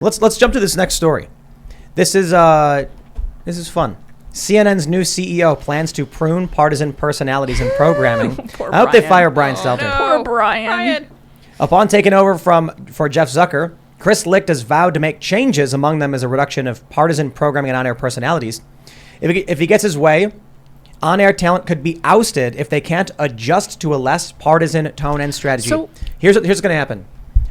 Let's jump to this next story. This is fun. CNN's new CEO plans to prune partisan personalities in programming. I hope they fire Brian Stelter. No. Poor Brian. Upon taking over for Jeff Zucker, Chris Licht has vowed to make changes. Among them is a reduction of partisan programming and on-air personalities. If he gets his way, on-air talent could be ousted if they can't adjust to a less partisan tone and strategy. So here's what's going to happen.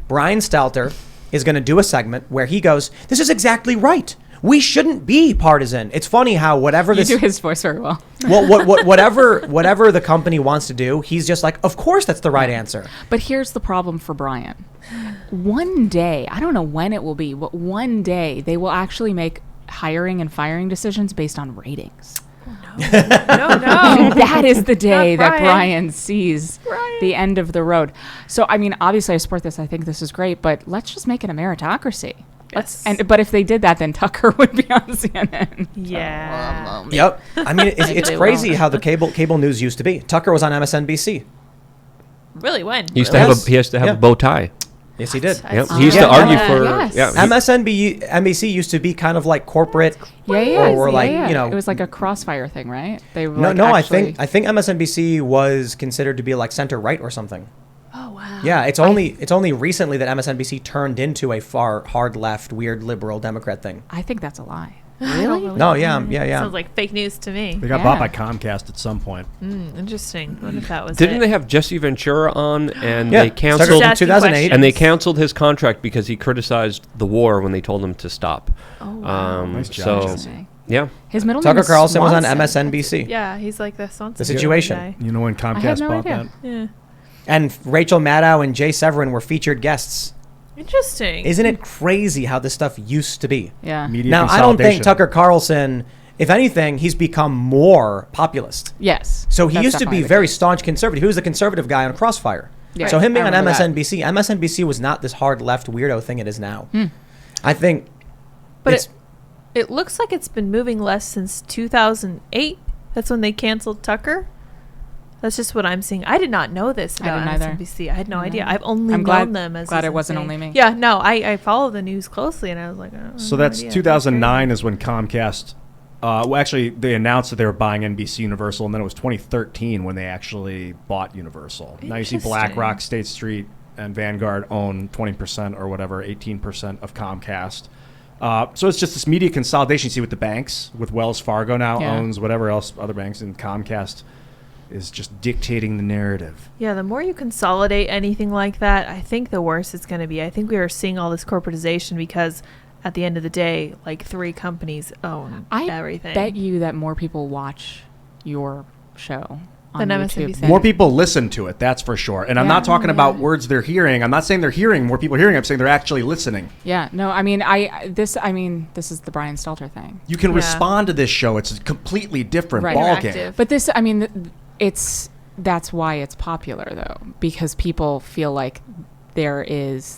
Brian Stelter is going to do a segment where he goes, "This is exactly right. We shouldn't be partisan." It's funny how whatever you do his voice very well. Well, whatever the company wants to do, he's just like, of course that's the right answer. But here's the problem for Brian. One day, I don't know when it will be, but one day they will actually make hiring and firing decisions based on ratings. No. And that is the day that Brian sees the end of the road. So, I mean, obviously I support this. I think this is great, but let's just make it a meritocracy. Yes. But if they did that, then Tucker would be on CNN. Yeah. Yep. I mean, it's crazy how the cable news used to be. Tucker was on MSNBC. Really? When? He used to have a bow tie. Yes, he did. Yep. He used to argue for. Yes. Yeah. MSNBC used to be kind of like corporate, or like you know, it was like a crossfire thing, right? They were I think MSNBC was considered to be like center right or something. Oh wow. Yeah, it's only recently that MSNBC turned into a far hard left, weird liberal Democrat thing. I think that's a lie. Really? No, yeah. Sounds like fake news to me. They got bought by Comcast at some point. Interesting. What if that was Didn't they have Jesse Ventura on and Yeah, they canceled in 2008 and they canceled his contract because he criticized the war when they told him to stop. Oh wow. Nice job, So Jesse. yeah. His middle Tucker name is Carlson was on Swanson. MSNBC. Yeah, he's like the Swanson. The Situation. guy. You know when I had Comcast no bought idea. that? Yeah. And Rachel Maddow and Jay Severin were featured guests. Interesting. Isn't it crazy how this stuff used to be? Yeah. Media Now, I don't think consolidation. Tucker Carlson, if anything, he's become more populist. Yes. So he That's used to be definitely the very case. staunch conservative. He was the conservative guy on Crossfire. Yeah. So him being I on remember that. MSNBC was not this hard left weirdo thing it is now. I think But it's it looks like it's been moving less since 2008. That's when they canceled Tucker. That's just what I'm seeing. I did not know this I about didn't either. MSNBC. I had no I idea. didn't. I've only I'm known them as glad as it wasn't insane. only me. Yeah, no, I follow the news closely, and I was like, oh, So no that's idea. 2009 is when Comcast. Well, actually, they announced that they were buying NBC Universal, and then it was 2013 when they actually bought Universal. Now you see BlackRock, State Street, and Vanguard own 20% or whatever, 18% of Comcast. So it's just this media consolidation you see with the banks, with Wells Fargo now owns whatever else other banks, and Comcast is just dictating the narrative. Yeah, the more you consolidate anything like that, I think the worse it's going to be. I think we are seeing all this corporatization because at the end of the day, like 3 companies own everything. I bet you that more people watch your show on Than YouTube. MSNBC. More people listen to it, that's for sure. And I'm not talking about words they're hearing. I'm not saying they're hearing more people hearing. I'm saying they're actually listening. Yeah, no, I mean, this is the Brian Stelter thing. You can respond to this show. It's a completely different Right. ballgame. Interactive. But this, I mean, that's why it's popular though, because people feel like they're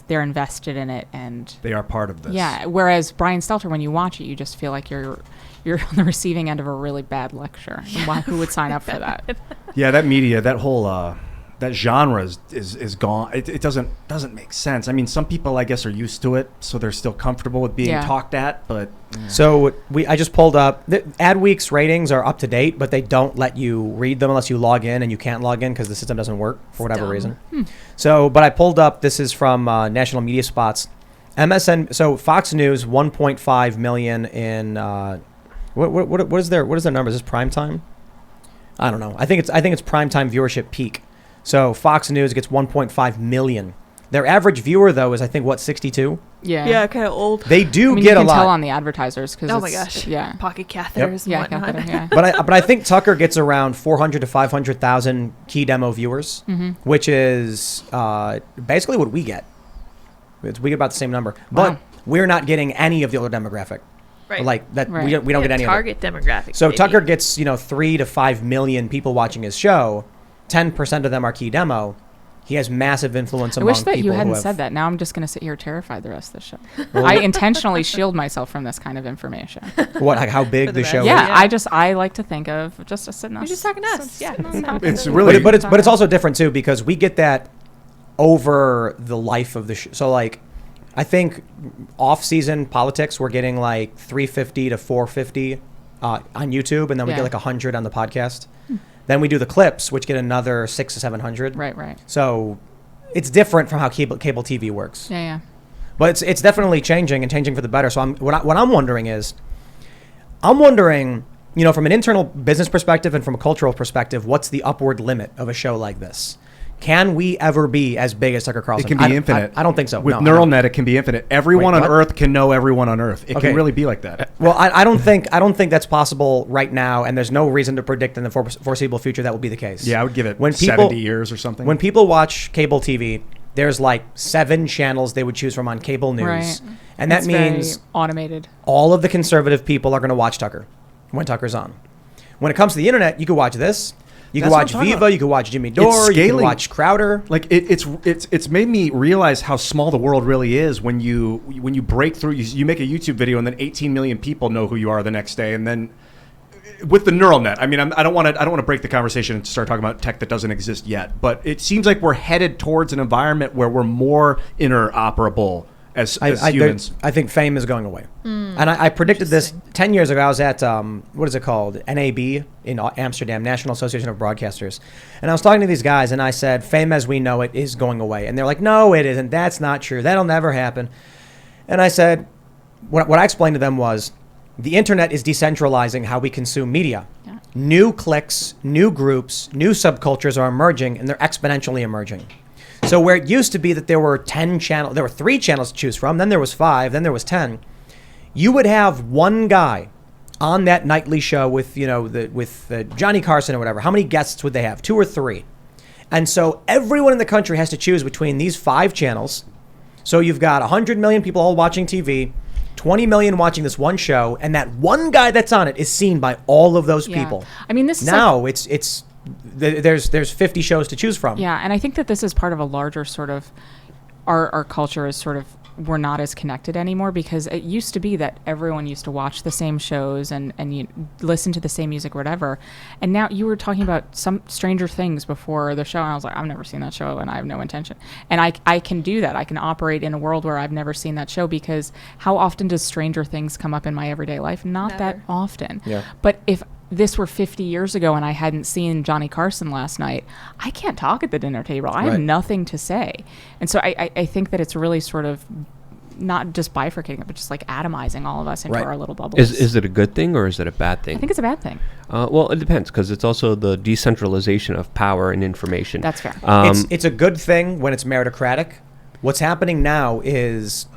invested in it and They are part of this. yeah. Whereas Brian Stelter, when you watch it, you just feel like you're on the receiving end of a really bad lecture. And who would sign up for that? Yeah, that media, that whole that genre is gone. It doesn't make sense. I mean, some people I guess are used to it, so they're still comfortable with being talked at. But so I just pulled up Adweek's ratings are up to date, but they don't let you read them unless you log in, and you can't log in because the system doesn't work for whatever reason. So, but I pulled up. This is from National Media Spots. So Fox News 1.5 million in what is their number? Is this prime time? I don't know. I think it's prime time viewership peak. So Fox News gets 1.5 million. Their average viewer though is I think 62. Yeah. Yeah, kind of old. They do you get a can lot. tell on the advertisers because Oh my gosh. yeah, Pocket catheters and whatnot. catheter, yeah. But I think Tucker gets around 400 to 500,000 key demo viewers, which is basically what we get. We get about the same number, but we're not getting any of the older demographic. Right. Like that, Right. we don't get any target of it. demographic. So baby. Tucker gets 3 to 5 million people watching his show. 10% of them are key demo. He has massive influence I among wish people that you hadn't who have, said that. Now I'm just going to sit here terrified the rest of the show. I intentionally shield myself from this kind of information. what, like how big For the the show Yeah, is. I like to think of just a sitting. You're just talking to us. Yeah. it's really But it's also different too because we get that over the life of the show. So like I think off-season politics, we're getting like 350 to 450 on YouTube, and then we get like 100 on the podcast. Then we do the clips, which get another 600 to 700. Right. So it's different from how cable TV works. Yeah. But it's definitely changing and changing for the better. So what I'm wondering is, from an internal business perspective and from a cultural perspective, what's the upward limit of a show like this? Can we ever be as big as Tucker Carlson? It can be infinite. I don't think so. With neural net, it can be infinite. Everyone on what? Earth can know everyone on Earth. It can really be like that. Well, I don't think that's possible right now, and there's no reason to predict in the foreseeable future that will be the case. Yeah, I would give it 70 years or something. When people watch cable TV, there's like 7 channels they would choose from on cable news, Right. and that It's means very automated. all of the conservative people are going to watch Tucker when Tucker's on. When it comes to the internet, you could watch this. You can watch Viva. You can watch Jimmy Dore. You can watch Crowder. Like it's made me realize how small the world really is when you break through. You make a YouTube video and then 18 million people know who you are the next day, and then with the neural net. I mean, I don't want to break the conversation and start talking about tech that doesn't exist yet. But it seems like we're headed towards an environment where we're more interoperable as humans. I think fame is going away. And I predicted this 10 years ago. I was at, what is it called? NAB in Amsterdam, National Association of Broadcasters. And I was talking to these guys, and I said, fame as we know it is going away. And they're like, no, it isn't. That's not true. That'll never happen. And I said, what I explained to them was, the internet is decentralizing how we consume media. Yeah. New cliques, new groups, new subcultures are emerging, and they're exponentially emerging. So where it used to be that there were 10 channels, there were 3 channels to choose from, then there was 5, then there was 10. You would have one guy on that nightly show with, with Johnny Carson or whatever. How many guests would they have? 2 or 3. And so everyone in the country has to choose between these 5 channels. So you've got 100 million people all watching TV, 20 million watching this one show, and that one guy that's on it is seen by all of those people. I mean, this is now it's there's 50 shows to choose from. Yeah, and I think that this is part of a larger sort of our culture is sort of we're not as connected anymore, because it used to be that everyone used to watch the same shows and you listen to the same music or whatever. And now you were talking about some Stranger Things before the show, and I was like, I've never seen that show and I have no intention. And I can do that. I can operate in a world where I've never seen that show, because how often does Stranger Things come up in my everyday life? Not that often. Yeah. But if this were 50 years ago and I hadn't seen Johnny Carson last night, I can't talk at the dinner table. I have nothing to say. And so I think that it's really sort of not just bifurcating it, but just like atomizing all of us into our little bubbles. Is it a good thing or is it a bad thing? I think it's a bad thing. Well, it depends, because it's also the decentralization of power and information. That's fair. It's a good thing when it's meritocratic. What's happening now is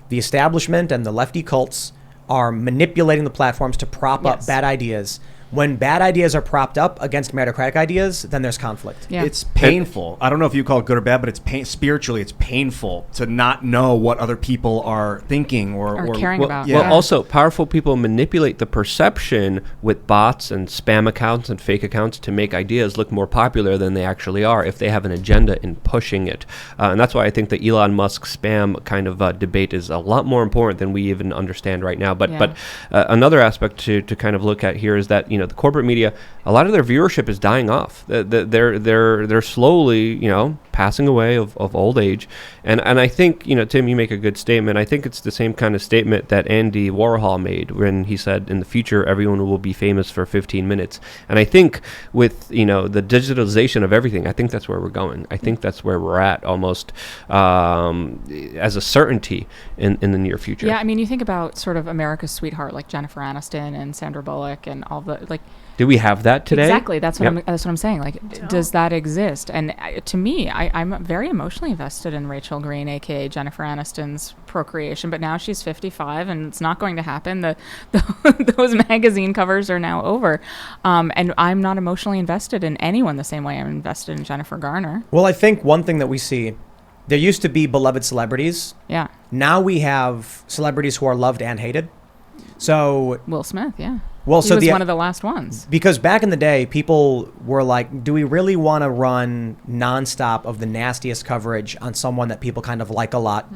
the establishment and the lefty cults are manipulating the platforms to prop up bad ideas. When bad ideas are propped up against meritocratic ideas, then there's conflict. Yeah. It's painful. I don't know if you call it good or bad, but it's spiritually, it's painful to not know what other people are thinking or caring about. Well, also, powerful people manipulate the perception with bots and spam accounts and fake accounts to make ideas look more popular than they actually are if they have an agenda in pushing it. And that's why I think the Elon Musk spam kind of debate is a lot more important than we even understand right now. But another aspect to kind of look at here is that, the corporate media, a lot of their viewership is dying off. They're slowly, passing away of old age. And I think, Tim, you make a good statement. I think it's the same kind of statement that Andy Warhol made when he said, in the future, everyone will be famous for 15 minutes. And I think with, the digitalization of everything, I think that's where we're going. I think that's where we're at almost as a certainty in the near future. Yeah, I mean, you think about sort of America's sweetheart, like Jennifer Aniston and Sandra Bullock and all the, do we have that today? Exactly. That's what I'm saying. Does that exist? And to me, I'm very emotionally invested in Rachel Green, aka Jennifer Aniston's procreation. But now she's 55, and it's not going to happen. Those magazine covers are now over, and I'm not emotionally invested in anyone the same way I'm invested in Jennifer Garner. Well, I think one thing that we see, there used to be beloved celebrities. Yeah. Now we have celebrities who are loved and hated. So Will Smith, yeah. Well, he was one of the last ones. Because back in the day, people were like, do we really want to run nonstop of the nastiest coverage on someone that people kind of like a lot?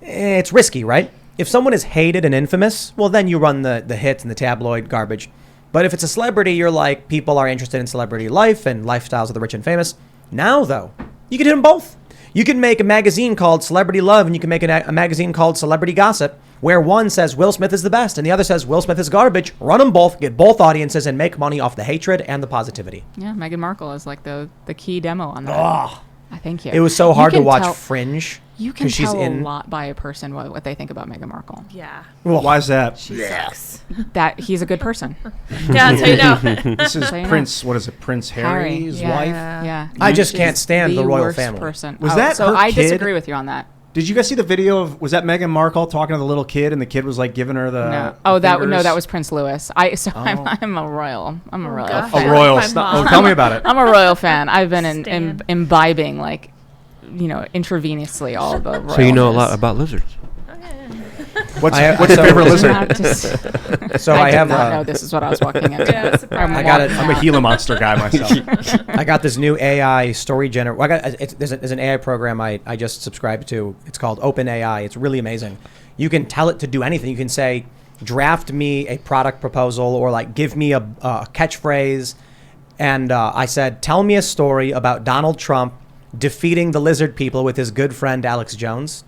It's risky, right? If someone is hated and infamous, well, then you run the hits and the tabloid garbage. But if it's a celebrity, you're like, people are interested in celebrity life and lifestyles of the rich and famous. Now, though, you can hit them both. You can make a magazine called Celebrity Love, and you can make a magazine called Celebrity Gossip, where one says Will Smith is the best and the other says Will Smith is garbage. Run them both, get both audiences, and make money off the hatred and the positivity. Yeah, Meghan Markle is like the key demo on that. Oh, I think it was so hard to watch tell, Fringe. You can she's tell in a lot by a person what they think about Meghan Markle. Yeah. Why is that? She sucks. That he's a good person. Yeah, that's how you know. This is So you know. Prince. What is it? Prince Harry's yeah, wife. Yeah. I just She's can't stand the royal worst family. Person. Was that so her I kid? disagree with you on that. Did you guys see the video of? Was that Meghan Markle talking to the little kid, and the kid was like giving her the? No. Oh, that fingers? that was Prince Louis. I'm a royal. I'm a royal. gosh. Fan. A royal. My Snuff. mom. Oh, tell me about it. I'm a royal fan. I've been Stan. imbibing like, intravenously all the royalness. So you know a lot about lizards. What's I- your so- favorite You lizard? have to So I I did have not know this is what I was walking into. Yeah, surprise. I got it. I'm a Gila monster guy myself. I got this new AI story there's an AI program I just subscribed to. It's called OpenAI. It's really amazing. You can tell it to do anything. You can say, draft me a product proposal, or like give me a catchphrase. And I said, tell me a story about Donald Trump defeating the lizard people with his good friend Alex Jones.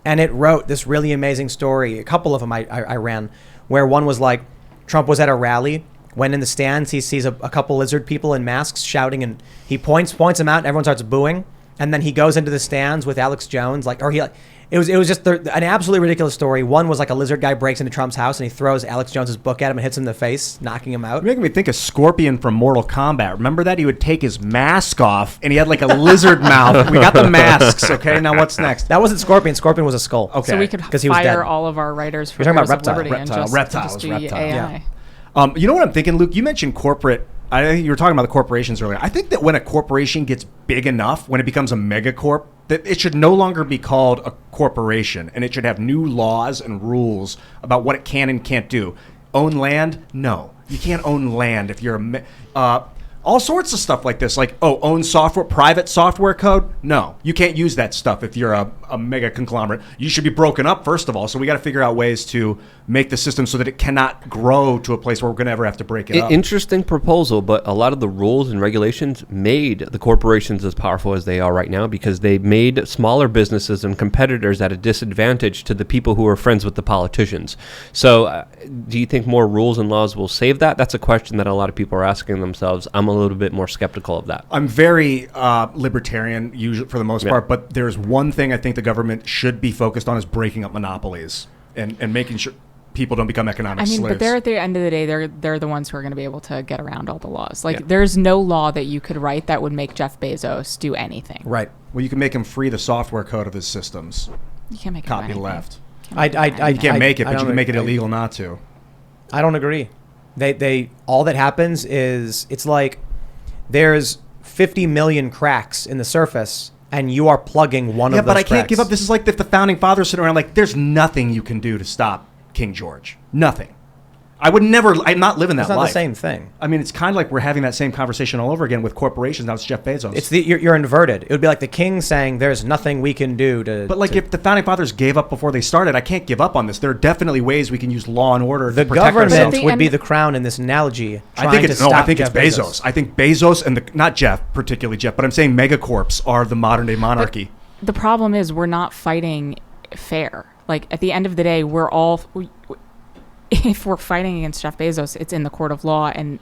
And it wrote this really amazing story. A couple of them I ran, where one was like, Trump was at a rally. When in the stands, he sees a couple lizard people in masks shouting, and he points them out, and everyone starts booing. And then he goes into the stands with Alex Jones, it was just an absolutely ridiculous story. One was like a lizard guy breaks into Trump's house, and he throws Alex Jones's book at him and hits him in the face, knocking him out. You're making me think of Scorpion from Mortal Kombat. Remember that? He would take his mask off, and he had like a lizard mouth. We got the masks, okay? Now what's next? That wasn't Scorpion. Scorpion was a skull. Okay. So we could 'Cause he was dead. fire all of our writers for You're talking about Pillars of Reptile. Liberty and Reptile. just Reptile do was AI. Reptile. You know what I'm thinking, Luke? You mentioned corporate. I think you were talking about the corporations earlier. I think that when a corporation gets big enough, when it becomes a megacorp, that it should no longer be called a corporation, and it should have new laws and rules about what it can and can't do. Own land? No. You can't own land if you're all sorts of stuff like this, like, own software, private software code? No. You can't use that stuff if you're a mega conglomerate. You should be broken up, first of all, so we got to figure out ways to make the system so that it cannot grow to a place where we're going to ever have to break it up. Interesting proposal, but a lot of the rules and regulations made the corporations as powerful as they are right now because they made smaller businesses and competitors at a disadvantage to the people who are friends with the politicians. So do you think more rules and laws will save that? That's a question that a lot of people are asking themselves. I'm a little bit more skeptical of that. I'm very libertarian usually for the most part, but there's one thing I think the government should be focused on is breaking up monopolies and making sure people don't become economic slaves. But they're at the end of the day, they're the ones who are going to be able to get around all the laws. There's no law that you could write that would make Jeff Bezos do anything. Right. Well, you can make him free the software code of his systems. You can't make him do Copy anything. left. I You can't make it, I but you don't can make it agree. illegal not to. I don't agree. They all that happens is it's like there's 50 million cracks in the surface, and you are plugging one of those but I can't give cracks. up. This is like if the founding fathers sit around like, there's nothing you can do to stop King George. Nothing. I'm not living that It's not life. the same thing. I mean, it's kind of like we're having that same conversation all over again with corporations. Now it's Jeff Bezos. You're inverted. It would be like the king saying, "There's nothing we can do to." But if the founding fathers gave up before they started, I can't give up on this. There are definitely ways we can use law and order the to protect government ourselves. would be the crown in this analogy. I think it's Jeff Bezos. I think Bezos and not Jeff, particularly Jeff, but I'm saying megacorps are the modern day monarchy. The problem is we're not fighting fair. At the end of the day, if we're fighting against Jeff Bezos, it's in the court of law, and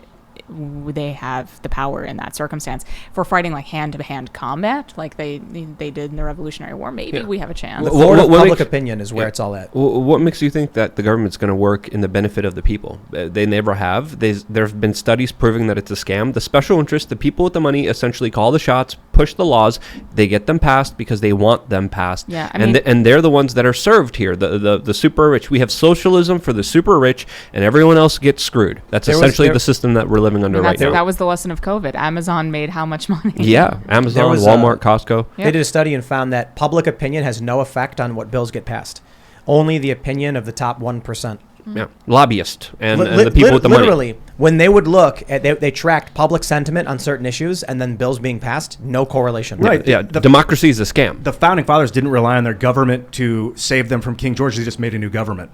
they have the power in that circumstance. If we're fighting hand-to-hand combat, like they did in the Revolutionary War, maybe we have a chance. The court of public makes- opinion is where it's all at. What makes you think that the government's going to work in the benefit of the people? They never have. There have been studies proving that it's a scam. The special interests, the people with the money, essentially call the shots, push the laws. They get them passed because they want them passed. Yeah, and they're the ones that are served here. The super rich. We have socialism for the super rich, and everyone else gets screwed. That's essentially the system that we're living under right now. That was the lesson of COVID. Amazon made how much money? Yeah, Amazon, was, Walmart, Costco. Yeah. They did a study and found that public opinion has no effect on what bills get passed. Only the opinion of the top 1%. Yeah, lobbyists and the people with the money. Literally, when they would look at, they tracked public sentiment on certain issues and then bills being passed. No correlation. Right. Yeah, democracy is a scam. The founding fathers didn't rely on their government to save them from King George. They just made a new government.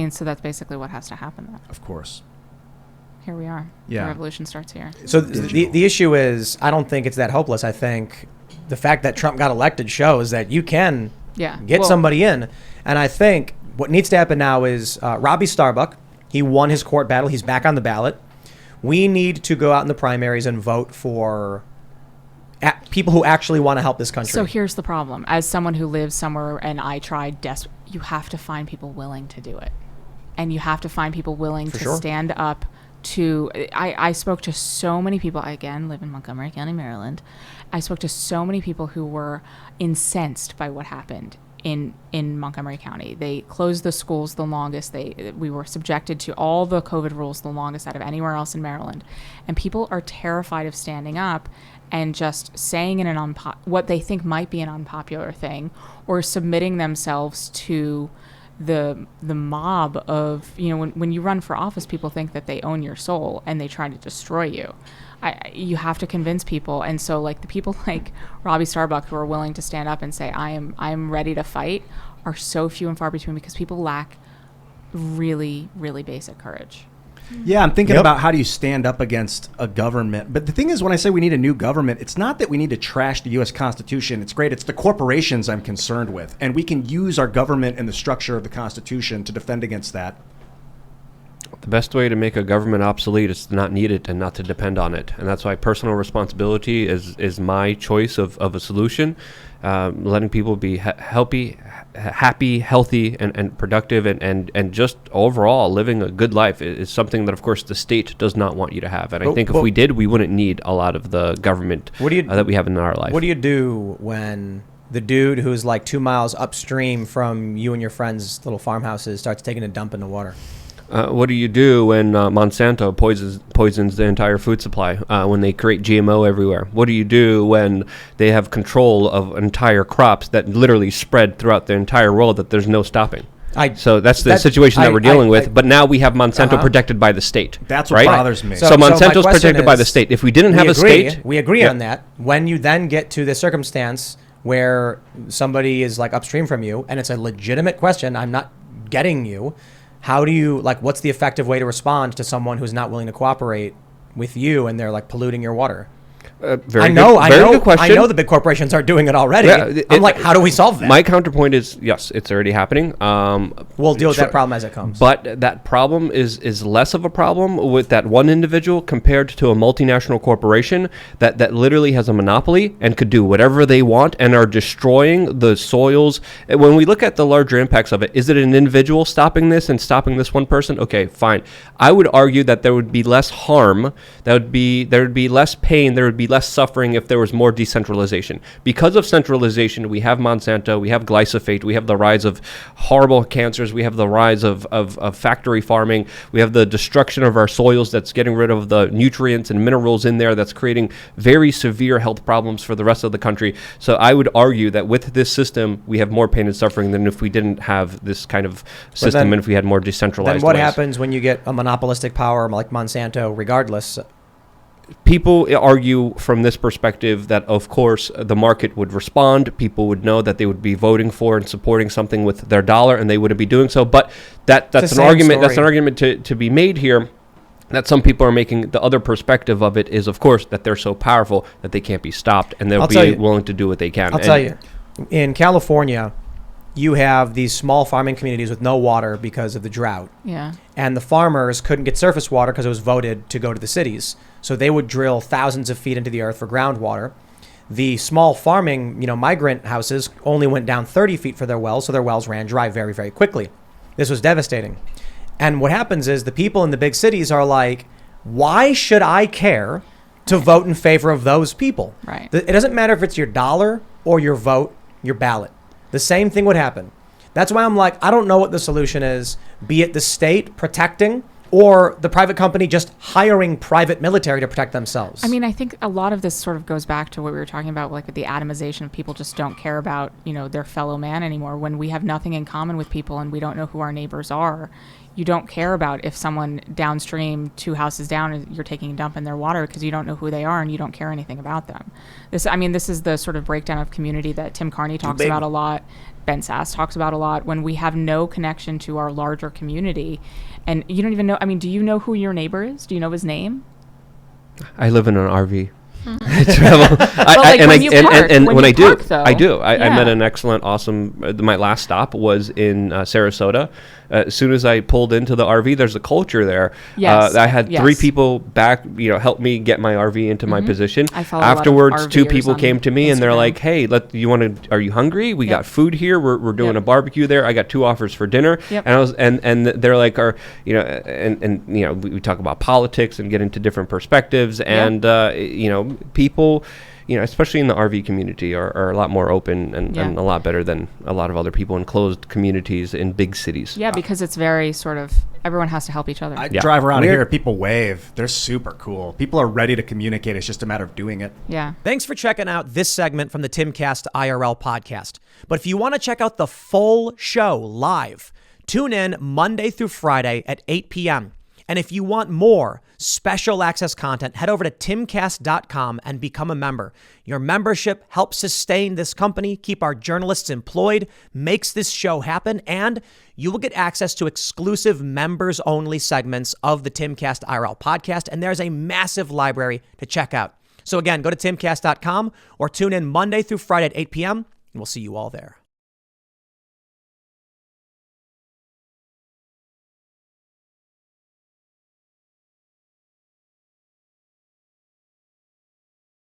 So that's basically what has to happen then. Of course. here we are. Yeah. The revolution starts here. So the issue is, I don't think it's that hopeless. I think the fact that Trump got elected shows that you can get somebody in. And I think what needs to happen now is Robbie Starbuck, he won his court battle. He's back on the ballot. We need to go out in the primaries and vote for people who actually want to help this country. So here's the problem. As someone who lives somewhere and I tried you have to find people willing to do it. And you have to find people willing to stand up to, I spoke to so many people, I again live in Montgomery County, Maryland. I spoke to so many people who were incensed by what happened in Montgomery County. They closed the schools the longest. We were subjected to all the COVID rules the longest out of anywhere else in Maryland. And people are terrified of standing up and just saying in what they think might be an unpopular thing, or submitting themselves to the mob of, when you run for office, people think that they own your soul and they try to destroy you. You have to convince people. And so like the people like Robbie Starbuck who are willing to stand up and say, I'm ready to fight, are so few and far between, because people lack really, really basic courage. Yeah, I'm thinking about how do you stand up against a government. But the thing is, when I say we need a new government, it's not that we need to trash the U.S. Constitution. It's great. It's the corporations I'm concerned with. And we can use our government and the structure of the Constitution to defend against that. The best way to make a government obsolete is to not need it and not to depend on it. And that's why personal responsibility is my choice of a solution. Letting people be happy, healthy, and productive, and just overall living a good life is something that, of course, the state does not want you to have. And I think if we did, we wouldn't need a lot of the government that we have in our life. What do you do when the dude who's like 2 miles upstream from you and your friends' little farmhouses starts taking a dump in the water? What do you do when Monsanto poisons the entire food supply, when they create GMO everywhere? What do you do when they have control of entire crops that literally spread throughout the entire world that there's no stopping? So that's the situation that we're dealing with. But now we have Monsanto protected by the state. That's what bothers me. So Monsanto's protected by the state. If we didn't have a state... We agree on that. When you then get to the circumstance where somebody is like upstream from you, and it's a legitimate question, I'm not getting you... How do you, what's the effective way to respond to someone who's not willing to cooperate with you and they're polluting your water? Very good question. I know the big corporations are doing it already. Yeah, how do we solve that? My counterpoint is, yes, it's already happening. We'll deal with that problem as it comes. But that problem is less of a problem with that one individual compared to a multinational corporation that literally has a monopoly and could do whatever they want and are destroying the soils. When we look at the larger impacts of it, is it an individual stopping this and stopping this one person? Okay, fine. I would argue that there would be less harm, there would be less pain, there would be less suffering if there was more decentralization. Because of centralization, we have Monsanto, we have glyphosate, we have the rise of horrible cancers, we have the rise of factory farming, we have the destruction of our soils that's getting rid of the nutrients and minerals in there, that's creating very severe health problems for the rest of the country. So I would argue that with this system, we have more pain and suffering than if we didn't have this kind of system and if we had more decentralized Then what ways. happens when you get a monopolistic power like Monsanto, regardless? People argue from this perspective that, of course, the market would respond. People would know that they would be voting for and supporting something with their dollar, and they wouldn't be doing so. But that's an argument. That's an argument to be made here. That some people are making. The other perspective of it is, of course, that they're so powerful that they can't be stopped, and they'll be willing to do what they can. I'll tell you, in California, you have these small farming communities with no water because of the drought. Yeah. And the farmers couldn't get surface water because it was voted to go to the cities. So they would drill thousands of feet into the earth for groundwater. The small farming, migrant houses only went down 30 feet for their wells, so their wells ran dry very, very quickly. This was devastating. And what happens is the people in the big cities are like, why should I care to vote in favor of those people? Right. It doesn't matter if it's your dollar or your vote, your ballot. The same thing would happen. That's why I'm like, I don't know what the solution is, be it the state protecting or the private company just hiring private military to protect themselves. I mean, I think a lot of this sort of goes back to what we were talking about, with the atomization of people just don't care about, their fellow man anymore. When we have nothing in common with people and we don't know who our neighbors are, you don't care about if someone downstream 2 houses down, you're taking a dump in their water because you don't know who they are and you don't care anything about them. This is the sort of breakdown of community that Tim Carney talks about a lot. Ben Sass talks about a lot, when we have no connection to our larger community, and you don't even know. I mean, do you know who your neighbor is? Do you know his name? I live in an RV. I travel. When I do. I met an excellent, awesome. My last stop was in Sarasota. As soon as I pulled into the RV, there's a culture there. Yes. I had 3 people back, help me get my RV into my position. I follow Afterwards, a lot of 2 RVers people on came to me and they're Instagram. like, "Hey, are you hungry? We got food here. We're doing a barbecue there. I got 2 offers for dinner." Yep. And they're like, we talk about politics and get into different perspectives, and people, especially in the RV community, are a lot more open and a lot better than a lot of other people in closed communities in big cities. Yeah, because it's very sort of, everyone has to help each other. I drive around here, people wave. They're super cool. People are ready to communicate. It's just a matter of doing it. Yeah. Thanks for checking out this segment from the Timcast IRL podcast. But if you want to check out the full show live, tune in Monday through Friday at 8 p.m. And if you want more special access content, head over to timcast.com and become a member. Your membership helps sustain this company, keep our journalists employed, makes this show happen, and you will get access to exclusive members-only segments of the Timcast IRL podcast, and there's a massive library to check out. So again, go to timcast.com or tune in Monday through Friday at 8 p.m., and we'll see you all there.